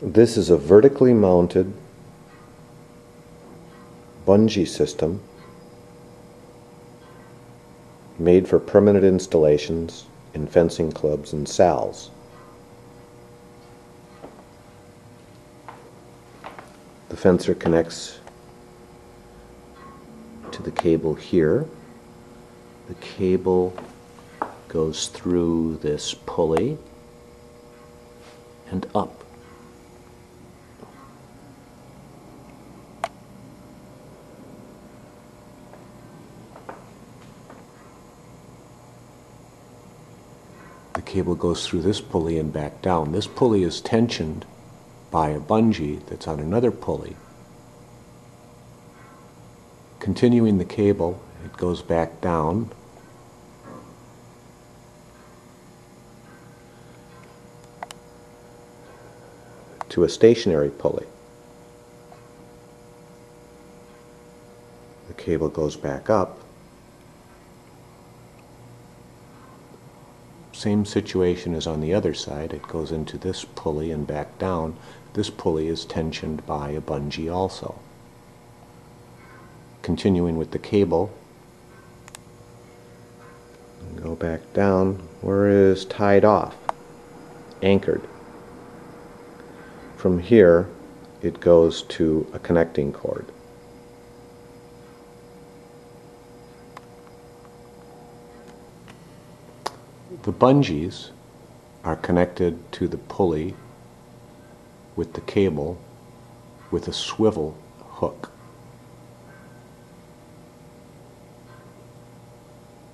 This is a vertically mounted bungee system made for permanent installations in fencing clubs and SALs. The fencer connects to the cable here. The cable goes through this pulley and up. The cable goes through this pulley and back down. This pulley is tensioned by a bungee that's on another pulley. Continuing the cable, it goes back down to a stationary pulley. The cable goes back up. Same situation as on the other side. It goes into this pulley and back down. This pulley is tensioned by a bungee also. Continuing with the cable, go back down where it is tied off, anchored. From here, it goes to a connecting cord. The bungees are connected to the pulley with the cable with a swivel hook.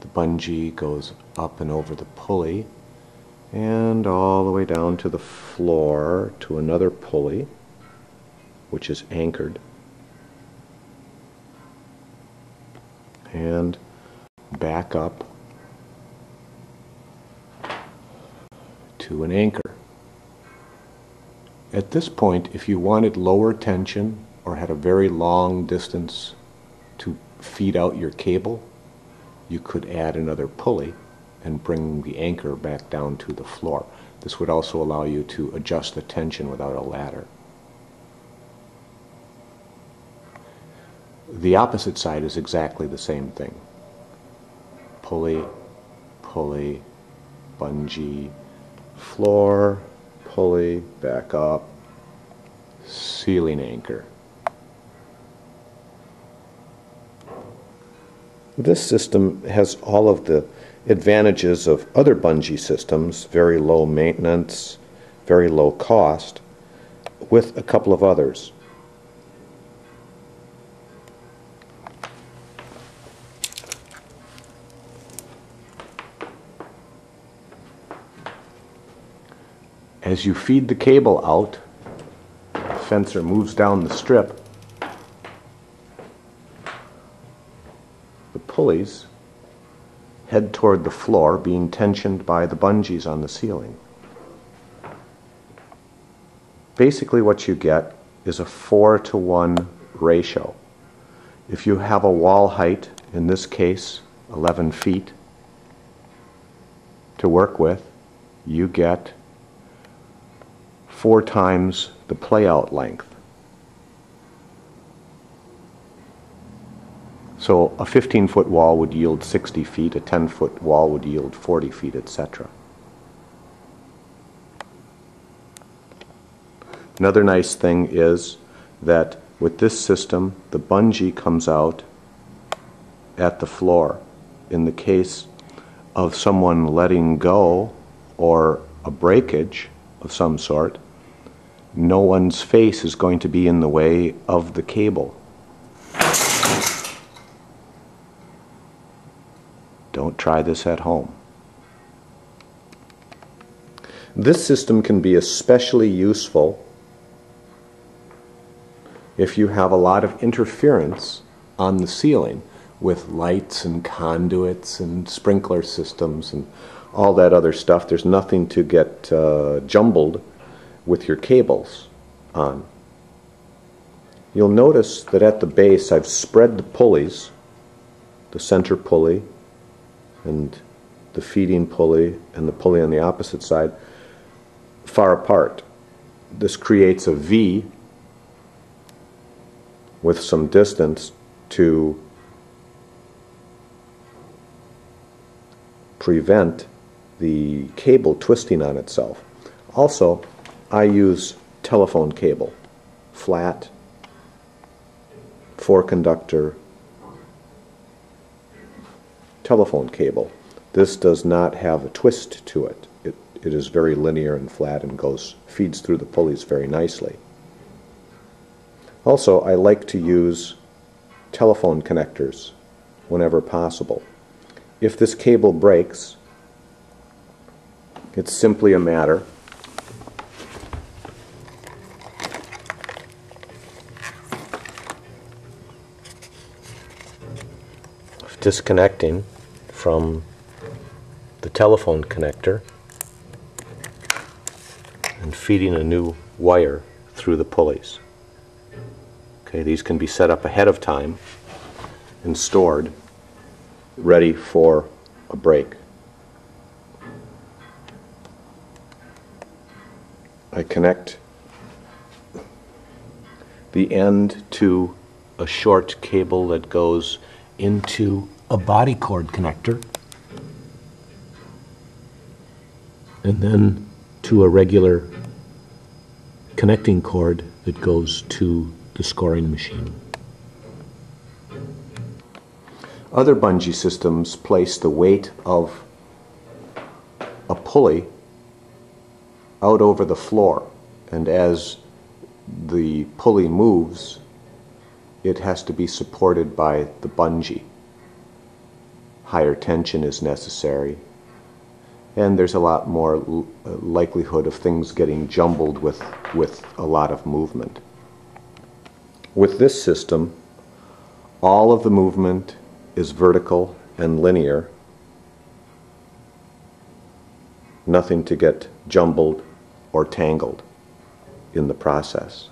The bungee goes up and over the pulley and all the way down to the floor to another pulley which is anchored, and back up to an anchor. At this point, if you wanted lower tension or had a very long distance to feed out your cable, you could add another pulley and bring the anchor back down to the floor. This would also allow you to adjust the tension without a ladder. The opposite side is exactly the same thing. Pulley, pulley, bungee, floor, pulley, back up, ceiling anchor. This system has all of the advantages of other bungee systems, very low maintenance, very low cost, with a couple of others. As you feed the cable out, the fencer moves down the strip. The pulleys head toward the floor, being tensioned by the bungees on the ceiling. Basically what you get is a 4-to-1 ratio. If you have a wall height, in this case 11 feet, to work with, you get 4 times the playout length. So a 15-foot wall would yield 60 feet, a 10-foot wall would yield 40 feet, etc. Another nice thing is that with this system, the bungee comes out at the floor. In the case of someone letting go or a breakage of some sort, no one's face is going to be in the way of the cable. Don't try this at home. This system can be especially useful if you have a lot of interference on the ceiling with lights and conduits and sprinkler systems and all that other stuff. There's nothing to get jumbled with your cables on. You'll notice that at the base I've spread the pulleys, the center pulley and the feeding pulley and the pulley on the opposite side, far apart. This creates a V with some distance to prevent the cable twisting on itself. Also, I use telephone cable, flat, 4-conductor telephone cable. This does not have a twist to it. It is very linear and flat and feeds through the pulleys very nicely. Also, I like to use telephone connectors whenever possible. If this cable breaks, it's simply a matter of disconnecting from the telephone connector and feeding a new wire through the pulleys. Okay, these can be set up ahead of time and stored, ready for a break. I connect the end to a short cable that goes into a body cord connector, and then to a regular connecting cord that goes to the scoring machine. Other bungee systems place the weight of a pulley out over the floor, and as the pulley moves, it has to be supported by the bungee. Higher tension is necessary, and there's a lot more likelihood of things getting jumbled with a lot of movement. With this system, all of the movement is vertical and linear, nothing to get jumbled or tangled in the process.